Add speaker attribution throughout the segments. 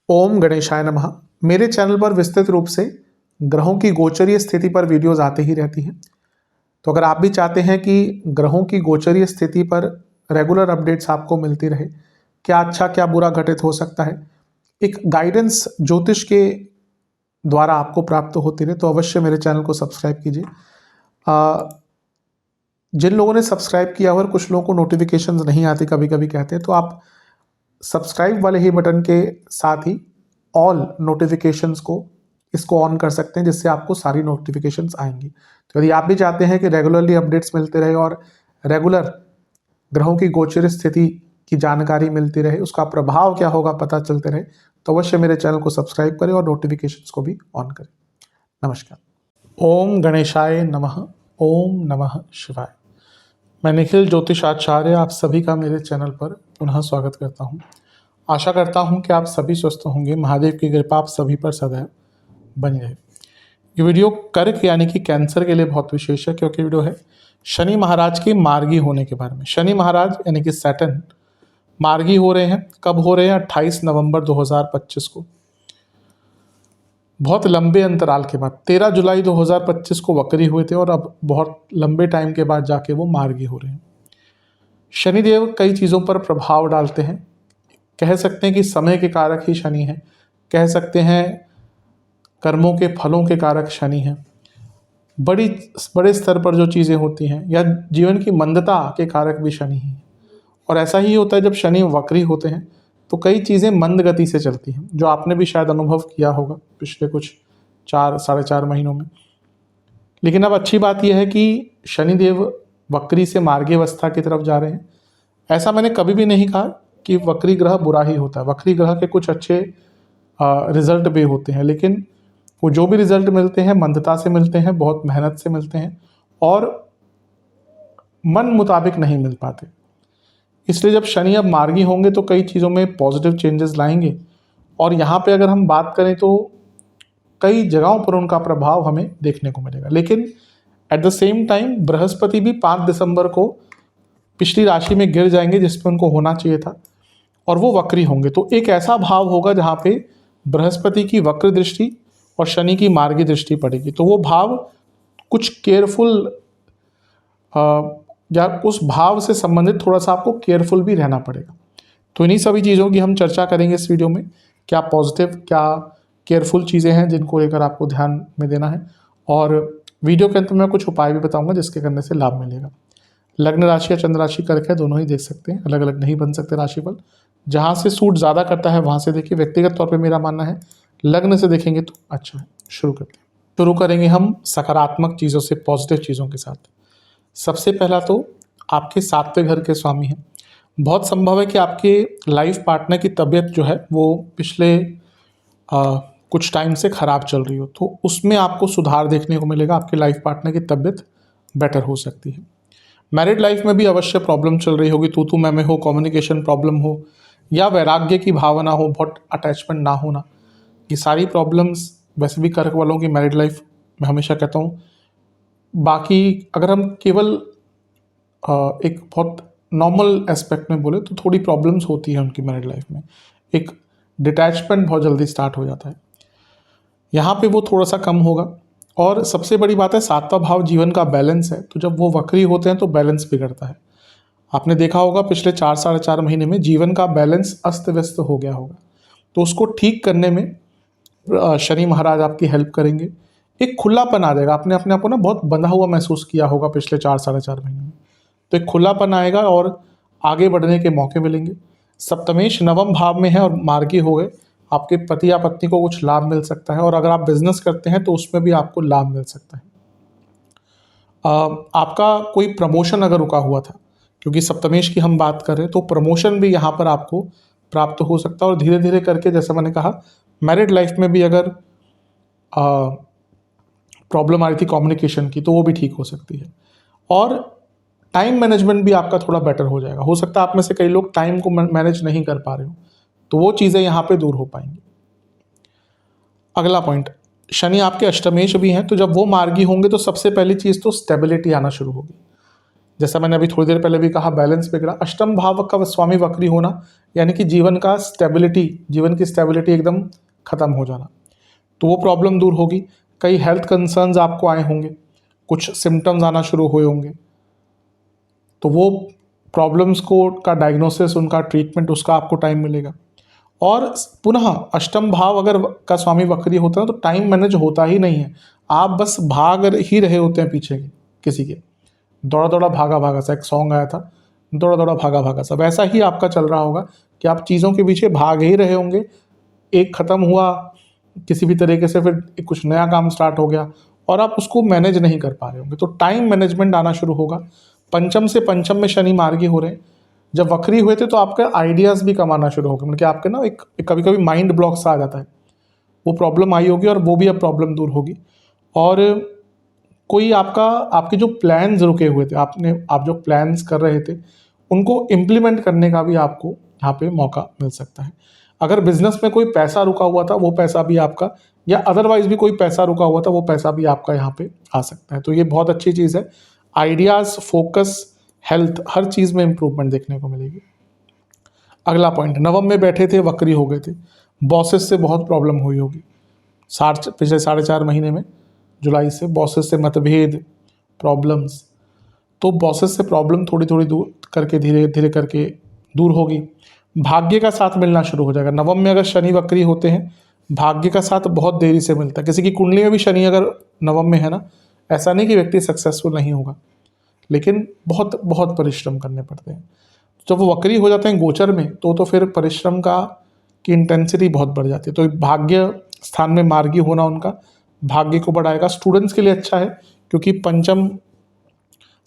Speaker 1: ओम गणेशाय नमः। मेरे चैनल पर विस्तृत रूप से ग्रहों की गोचरीय स्थिति पर वीडियोस आते ही रहती हैं। तो अगर आप भी चाहते हैं कि ग्रहों की गोचरीय स्थिति पर रेगुलर अपडेट्स आपको मिलती रहे, क्या अच्छा क्या बुरा घटित हो सकता है, एक गाइडेंस ज्योतिष के द्वारा आपको प्राप्त होती रहे, तो अवश्य मेरे चैनल को सब्सक्राइब कीजिए। जिन लोगों ने सब्सक्राइब किया और कुछ लोगों को नोटिफिकेशंस नहीं आती कभी कभी कहते हैं, तो आप सब्सक्राइब वाले ही बटन के साथ ही ऑल नोटिफिकेशंस को इसको ऑन कर सकते हैं, जिससे आपको सारी नोटिफिकेशंस आएंगी। तो यदि आप भी चाहते हैं कि रेगुलरली अपडेट्स मिलते रहे और रेगुलर ग्रहों की गोचर स्थिति की जानकारी मिलती रहे, उसका प्रभाव क्या होगा पता चलते रहे, तो अवश्य मेरे चैनल को सब्सक्राइब करें और नोटिफिकेशंस को भी ऑन करें। नमस्कार। ओम गणेशाय नमः। ओम नमः शिवाय। मैं निखिल ज्योतिषाचार्य आप सभी का मेरे चैनल पर पुनः स्वागत करता हूं। आशा करता हूं कि आप सभी स्वस्थ होंगे। महादेव की कृपा आप सभी पर सदैव बनी रहे। ये वीडियो कर्क यानी कि कैंसर के लिए बहुत विशेष है, क्योंकि वीडियो है शनि महाराज के मार्गी होने के बारे में। शनि महाराज यानी कि सैटर्न मार्गी हो रहे हैं। कब हो रहे हैं? 28 नवंबर 2025 को, बहुत लंबे अंतराल के बाद। 13 जुलाई 2025 को वक्री हुए थे और अब बहुत लंबे टाइम के बाद जाके वो मार्गी हो रहे हैं। शनिदेव कई चीज़ों पर प्रभाव डालते हैं। कह सकते हैं कि समय के कारक ही शनि हैं, कह सकते हैं कर्मों के फलों के कारक शनि हैं। बड़े स्तर पर जो चीज़ें होती हैं या जीवन की मंदता के कारक भी शनि ही हैं। और ऐसा ही होता है जब शनि वक्री होते हैं तो कई चीज़ें मंद गति से चलती हैं, जो आपने भी शायद अनुभव किया होगा पिछले कुछ 4-4.5 महीनों में। लेकिन अब अच्छी बात यह है कि शनिदेव वक्री से मार्गी अवस्था की तरफ जा रहे हैं। ऐसा मैंने कभी भी नहीं कहा कि वक्री ग्रह बुरा ही होता है। वक्री ग्रह के कुछ अच्छे रिजल्ट भी होते हैं, लेकिन वो जो भी रिजल्ट मिलते हैं मंदता से मिलते हैं, बहुत मेहनत से मिलते हैं और मन मुताबिक नहीं मिल पाते। इसलिए जब शनि अब मार्गी होंगे तो कई चीज़ों में पॉजिटिव चेंजेस लाएंगे। और यहाँ पे अगर हम बात करें तो कई जगहों पर उनका प्रभाव हमें देखने को मिलेगा। लेकिन at the same time Brihaspati भी 5 दिसंबर को पिछली राशि में गिर जाएंगे जिस पर उनको होना चाहिए था, और वो वक्री होंगे। तो एक ऐसा भाव होगा जहाँ पे बृहस्पति की वक्र दृष्टि और शनि की मार्गी दृष्टि पड़ेगी। तो वो भाव कुछ केयरफुल या उस भाव से संबंधित थोड़ा सा आपको केयरफुल भी रहना पड़ेगा। तो इन्हीं सभी चीज़ों की हम चर्चा करेंगे इस वीडियो में। क्या पॉजिटिव, क्या केयरफुल चीज़ें हैं जिनको लेकर आपको ध्यान में देना है, और वीडियो के अंत में मैं कुछ उपाय भी बताऊंगा जिसके करने से लाभ मिलेगा। लग्न राशि या चंद्र राशि कर्क है, दोनों ही देख सकते हैं, अलग अलग नहीं बन सकते राशिफल। जहाँ से सूट ज़्यादा करता है वहाँ से देखिए। व्यक्तिगत तौर पर मेरा मानना है लग्न से देखेंगे तो अच्छा है। शुरू करते हैं। शुरू करेंगे हम सकारात्मक चीज़ों से, पॉजिटिव चीज़ों के साथ। सबसे पहला तो आपके 7वें घर के स्वामी हैं। बहुत संभव है कि आपके लाइफ पार्टनर की तबीयत जो है वो पिछले कुछ टाइम से ख़राब चल रही हो, तो उसमें आपको सुधार देखने को मिलेगा। आपके लाइफ पार्टनर की तबीयत बेटर हो सकती है। मैरिड लाइफ में भी अवश्य प्रॉब्लम चल रही होगी, तू मैं हो, कम्युनिकेशन प्रॉब्लम हो या वैराग्य की भावना हो, बहुत अटैचमेंट ना होना, ये सारी प्रॉब्लम्स वैसे भी कर्क वालों की मैरिड लाइफ में हमेशा कहता हूँ। बाकी अगर हम केवल एक बहुत नॉर्मल एस्पेक्ट में बोले तो थोड़ी प्रॉब्लम्स होती है उनकी मैरिड लाइफ में। एक डिटैचमेंट बहुत जल्दी स्टार्ट हो जाता है, यहाँ पे वो थोड़ा सा कम होगा। और सबसे बड़ी बात है 7वां भाव जीवन का बैलेंस है, तो जब वो वक्री होते हैं तो बैलेंस बिगड़ता है। आपने देखा होगा पिछले 4-4.5 महीने में जीवन का बैलेंस अस्त व्यस्त हो गया होगा, तो उसको ठीक करने में शनि महाराज आपकी हेल्प करेंगे। एक खुलापन आ जाएगा। आपने अपने आप को ना बहुत बंधा हुआ महसूस किया होगा पिछले 4-4.5 महीने में, तो एक खुलापन आएगा और आगे बढ़ने के मौके मिलेंगे। सप्तमेश नवम भाव में है और मार्गी हो गए, आपके पति या पत्नी को कुछ लाभ मिल सकता है। और अगर आप बिजनेस करते हैं तो उसमें भी आपको लाभ मिल सकता है। आपका कोई प्रमोशन अगर रुका हुआ था, क्योंकि सप्तमेश की हम बात कर रहे हैं, तो प्रमोशन भी यहाँ पर आपको प्राप्त हो सकता है। और धीरे धीरे करके, जैसे मैंने कहा, मैरिड लाइफ में भी अगर प्रॉब्लम आ रही थी कम्युनिकेशन की, तो वो भी ठीक हो सकती है। और टाइम मैनेजमेंट भी आपका थोड़ा बेटर हो जाएगा। हो सकता है आप में से कई लोग टाइम को मैनेज नहीं कर पा रहे हो, तो वो चीज़ें यहाँ पे दूर हो पाएंगी। अगला पॉइंट, शनि आपके अष्टमेश भी हैं, तो जब वो मार्गी होंगे तो सबसे पहली चीज़ तो स्टेबिलिटी आना शुरू होगी। जैसा मैंने अभी थोड़ी देर पहले भी कहा, बैलेंस बिगड़ा। अष्टम भाव का स्वामी वक्री होना यानी कि जीवन का स्टेबिलिटी, जीवन की स्टेबिलिटी एकदम खत्म हो जाना, तो वो प्रॉब्लम दूर होगी। कई हेल्थ कंसर्न्स आपको आए होंगे, कुछ सिम्टम्स आना शुरू हुए होंगे, तो वो प्रॉब्लम्स को का डायग्नोसिस, उनका ट्रीटमेंट, उसका आपको टाइम मिलेगा। और पुनः अष्टम भाव अगर का स्वामी वक्री होता है तो टाइम मैनेज होता ही नहीं है, आप बस भाग ही रहे होते हैं पीछे के किसी के, दौड़ा दौड़ा भागा भागा सा एक सॉन्ग आया था, दौड़ा दौड़ा भागा भागा सा, वैसा ही आपका चल रहा होगा कि आप चीज़ों के पीछे भाग ही रहे होंगे। एक ख़त्म हुआ किसी भी तरीके से, फिर कुछ नया काम स्टार्ट हो गया और आप उसको मैनेज नहीं कर पा रहे होंगे, तो टाइम मैनेजमेंट आना शुरू होगा। पंचम से पंचम में शनि मार्गी हो रहे हैं, जब वक्री हुए थे तो आपके आइडियाज़ भी कम आना शुरू हो गए, मतलब कि आपके ना एक कभी कभी माइंड ब्लॉक सा आ जाता है, वो प्रॉब्लम आई होगी और वो भी अब प्रॉब्लम दूर होगी। और कोई आपके जो प्लान्स रुके हुए थे, आप जो प्लान्स कर रहे थे उनको इम्प्लीमेंट करने का भी आपको यहाँ पे मौका मिल सकता है। अगर बिजनेस में कोई पैसा रुका हुआ था वो पैसा भी आपका, या अदरवाइज भी कोई पैसा रुका हुआ था वो पैसा भी आपका यहाँ पे आ सकता है, तो ये बहुत अच्छी चीज़ है। आइडियाज़, फोकस, हेल्थ, हर चीज़ में इम्प्रूवमेंट देखने को मिलेगी। अगला पॉइंट, नवम में बैठे थे, वक्री हो गए थे, बॉसेस से बहुत प्रॉब्लम हुई होगी पिछले 4.5 महीने में, जुलाई से बॉसेस से मतभेद, प्रॉब्लम्स, तो बॉसेस से प्रॉब्लम थोड़ी थोड़ी दूर करके, धीरे धीरे करके दूर होगी। भाग्य का साथ मिलना शुरू हो जाएगा। नवम में अगर शनि वक्री होते हैं, भाग्य का साथ बहुत देरी से मिलता है। किसी की कुंडली में भी शनि अगर नवम में है ना, ऐसा नहीं कि व्यक्ति सक्सेसफुल नहीं होगा, लेकिन बहुत बहुत परिश्रम करने पड़ते हैं। जब वो वक्री हो जाते हैं गोचर में, तो फिर परिश्रम की इंटेंसिटी बहुत बढ़ जाती है। तो भाग्य स्थान में मार्गी होना उनका भाग्य को बढ़ाएगा। स्टूडेंट्स के लिए अच्छा है क्योंकि पंचम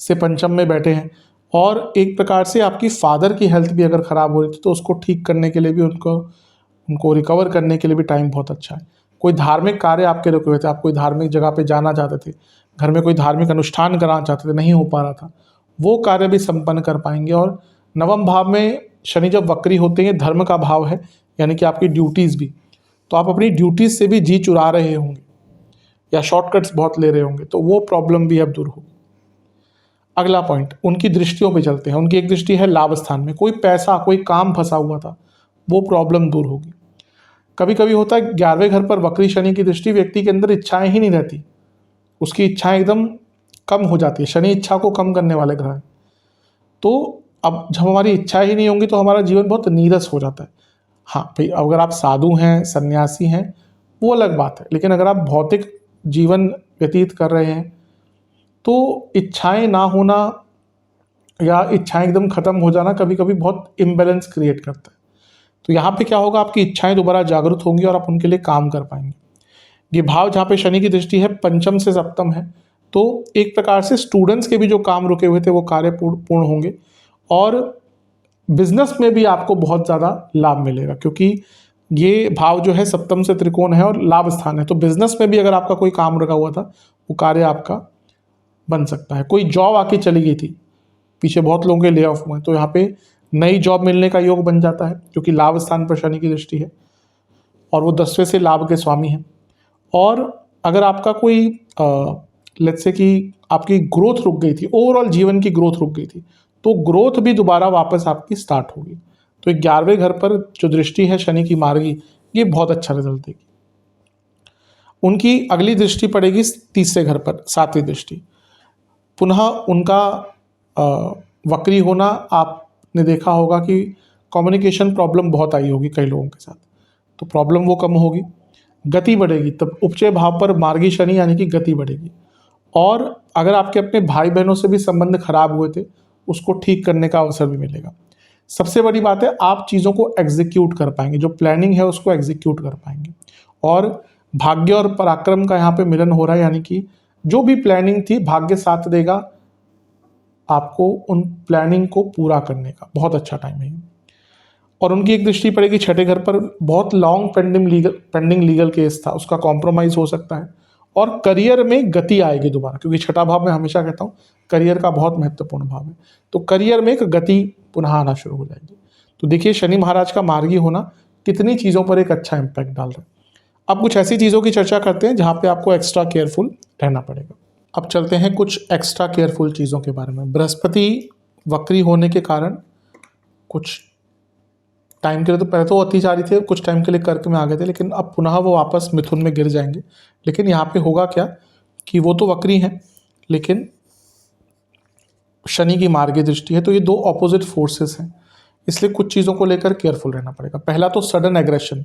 Speaker 1: से पंचम में बैठे हैं, और एक प्रकार से आपकी फादर की हेल्थ भी अगर ख़राब हो रही थी तो उसको ठीक करने के लिए भी, उनको रिकवर करने के लिए भी टाइम बहुत अच्छा है। कोई धार्मिक कार्य आपके रुके हुए थे, आप कोई धार्मिक जगह पे जाना चाहते थे, घर में कोई धार्मिक अनुष्ठान कराना चाहते थे, नहीं हो पा रहा था, वो कार्य भी संपन्न कर पाएंगे। और नवम भाव में शनि जब वक्री होते हैं, धर्म का भाव है, यानी कि आपकी ड्यूटीज़ भी, तो आप अपनी ड्यूटीज़ से भी जी चुरा रहे होंगे या शॉर्टकट्स बहुत ले रहे होंगे, तो वो प्रॉब्लम भी अब दूर होगी। अगला पॉइंट, उनकी दृष्टियों पे चलते हैं। उनकी एक दृष्टि है लाभ स्थान में, कोई पैसा, कोई काम फंसा हुआ था, वो प्रॉब्लम दूर होगी। कभी कभी होता है 11वें घर पर वक्री शनि की दृष्टि, व्यक्ति के अंदर इच्छाएं ही नहीं रहती, उसकी इच्छाएं एकदम कम हो जाती है। शनि इच्छा को कम करने वाले ग्रह हैं, तो अब जब हमारी इच्छा ही नहीं होंगी तो हमारा जीवन बहुत नीरस हो जाता है। हाँ भाई, अगर आप साधु हैं, सन्यासी हैं, वो अलग बात है, लेकिन अगर आप भौतिक जीवन व्यतीत कर रहे हैं तो इच्छाएं ना होना या इच्छाएं एकदम ख़त्म हो जाना कभी कभी बहुत इम्बैलेंस क्रिएट करता है। तो यहाँ पे क्या होगा, आपकी इच्छाएं दोबारा जागृत होंगी और आप उनके लिए काम कर पाएंगे। ये भाव जहाँ पे शनि की दृष्टि है, पंचम से सप्तम है, तो एक प्रकार से स्टूडेंट्स के भी जो काम रुके हुए थे वो कार्य पूर्ण होंगे, और बिजनेस में भी आपको बहुत ज़्यादा लाभ मिलेगा, क्योंकि ये भाव जो है सप्तम से त्रिकोण है और लाभ स्थान है, तो बिजनेस में भी अगर आपका कोई काम रुका हुआ था वो कार्य आपका बन सकता है। कोई जॉब आके चली गई थी, पीछे बहुत लोगों के ले ऑफ हुए, तो यहाँ पे नई जॉब मिलने का योग बन जाता है, क्योंकि लाभ स्थान पर शनि की दृष्टि है और वो 10वें से लाभ के स्वामी हैं। और अगर आपका कोई लेट्स से कि आपकी ग्रोथ रुक गई थी, ओवरऑल जीवन की ग्रोथ रुक गई थी, तो ग्रोथ भी दोबारा वापस आपकी स्टार्ट होगी। तो 11वें घर पर जो दृष्टि है शनि की मार्गी, ये बहुत अच्छा रिजल्ट देगी। उनकी अगली दृष्टि पड़ेगी 30वें घर पर, 7वीं दृष्टि। पुनः उनका वक्री होना, आपने देखा होगा कि कम्युनिकेशन प्रॉब्लम बहुत आई होगी कई लोगों के साथ, तो प्रॉब्लम वो कम होगी, गति बढ़ेगी। तब उपचय भाव पर मार्गी शनि यानी कि गति बढ़ेगी। और अगर आपके अपने भाई बहनों से भी संबंध खराब हुए थे, उसको ठीक करने का अवसर भी मिलेगा। सबसे बड़ी बात है, आप चीज़ों को एग्जीक्यूट कर पाएंगे, जो प्लानिंग है उसको एग्जीक्यूट कर पाएंगे। और भाग्य और पराक्रम का यहाँ पे मिलन हो रहा है, यानी कि जो भी प्लानिंग थी, भाग्य साथ देगा आपको उन प्लानिंग को पूरा करने का। बहुत अच्छा टाइम है। और उनकी एक दृष्टि पड़ेगी 6ठे घर पर, बहुत लॉन्ग पेंडिंग लीगल केस था, उसका कॉम्प्रोमाइज़ हो सकता है। और करियर में गति आएगी दोबारा, क्योंकि 6ठा भाव मैं हमेशा कहता हूँ करियर का बहुत महत्वपूर्ण भाव है, तो करियर में एक गति पुनः आना शुरू हो जाएगी। तो देखिए शनि महाराज का मार्गी होना कितनी चीज़ों पर एक अच्छा इम्पैक्ट डाल रहा है। अब कुछ ऐसी चीज़ों की चर्चा करते हैं जहाँ पे आपको एक्स्ट्रा केयरफुल रहना पड़ेगा। अब चलते हैं कुछ एक्स्ट्रा केयरफुल चीज़ों के बारे में। बृहस्पति वक्री होने के कारण कुछ टाइम के लिए तो पहले तो अतिचारी थे, कुछ टाइम के लिए कर्क में आ गए थे, लेकिन अब पुनः वो वापस मिथुन में गिर जाएंगे। लेकिन यहाँ पे होगा क्या कि वो तो वक्री हैं, लेकिन शनि की मार्गी दृष्टि है, तो ये दो ऑपोजिट फोर्सेस हैं, इसलिए कुछ चीज़ों को लेकर केयरफुल रहना पड़ेगा। पहला तो सडन एग्रेशन,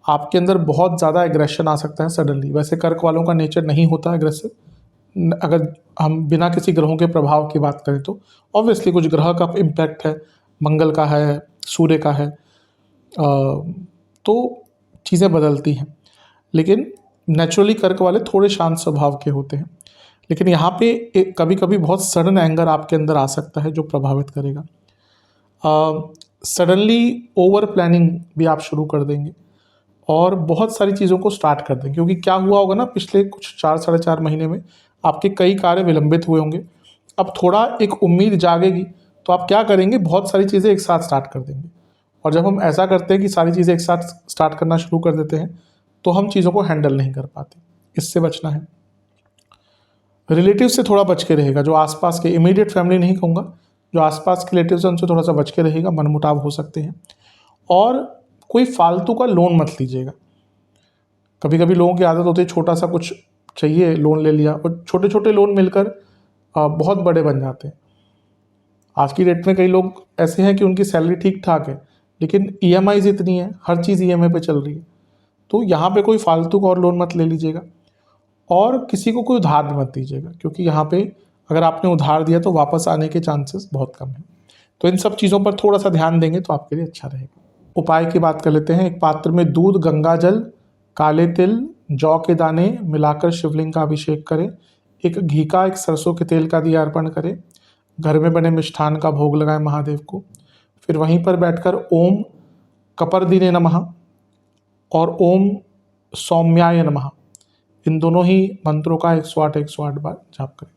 Speaker 1: आपके अंदर बहुत ज़्यादा एग्रेशन आ सकता है सडनली। वैसे कर्क वालों का नेचर नहीं होता एग्रेसिव, अगर हम बिना किसी ग्रहों के प्रभाव की बात करें तो ऑब्वियसली कुछ ग्रह का इम्पैक्ट है, मंगल का है, सूर्य का है, तो चीज़ें बदलती हैं। लेकिन नेचुरली कर्क वाले थोड़े शांत स्वभाव के होते हैं, लेकिन यहाँ पे कभी कभी बहुत सडन एंगर आपके अंदर आ सकता है जो प्रभावित करेगा। सडनली ओवर प्लानिंग भी आप शुरू कर देंगे और बहुत सारी चीज़ों को स्टार्ट कर देंगे, क्योंकि क्या हुआ होगा ना, पिछले कुछ 4-4.5 महीने में आपके कई कार्य विलंबित हुए होंगे। अब थोड़ा एक उम्मीद जागेगी तो आप क्या करेंगे, बहुत सारी चीज़ें एक साथ स्टार्ट कर देंगे। और जब हम ऐसा करते हैं कि सारी चीज़ें एक साथ स्टार्ट करना शुरू कर देते हैं तो हम चीज़ों को हैंडल नहीं कर पाते। इससे बचना है। रिलेटिव से थोड़ा बच के रहेगा, जो आसपास के, इमीडिएट फैमिली नहीं कहूँगा, जो आसपास के रिलेटिव्स हैं उनसे थोड़ा सा बच के रहेगा, मनमुटाव हो सकते हैं। और कोई फालतू का लोन मत लीजिएगा। कभी कभी लोगों की आदत होती है, छोटा सा कुछ चाहिए लोन ले लिया, और छोटे छोटे लोन मिलकर बहुत बड़े बन जाते हैं। आज की डेट में कई लोग ऐसे हैं कि उनकी सैलरी ठीक ठाक है, लेकिन ईएमआईज इतनी है, हर चीज़ ईएमआई पे चल रही है। तो यहाँ पे कोई फालतू का और लोन मत ले लीजिएगा, और किसी को कोई उधार भी मत दीजिएगा, क्योंकि यहाँ पे अगर आपने उधार दिया तो वापस आने के चांसेस बहुत कम हैं। तो इन सब चीज़ों पर थोड़ा सा ध्यान देंगे तो आपके लिए अच्छा रहेगा। उपाय की बात कर लेते हैं। एक पात्र में दूध, गंगा जल, काले तिल, जौ के दाने मिलाकर शिवलिंग का अभिषेक करें। एक घी का, एक सरसों के तेल का दिया अर्पण करें। घर में बने मिष्ठान का भोग लगाएं महादेव को। फिर वहीं पर बैठकर ओम कपर्दिने नमः और ओम सौम्याय नमः, इन दोनों ही मंत्रों का 108 बार जाप करें।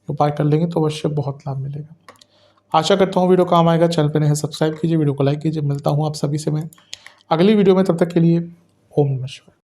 Speaker 1: उपाय कर लेंगे तो अवश्य बहुत लाभ मिलेगा। आशा करता हूँ वीडियो काम आएगा। चैनल पे नए हैं सब्सक्राइब कीजिए, वीडियो को लाइक कीजिए। मिलता हूँ आप सभी से मैं अगली वीडियो में, तब तक के लिए ओम नमः शिवाय।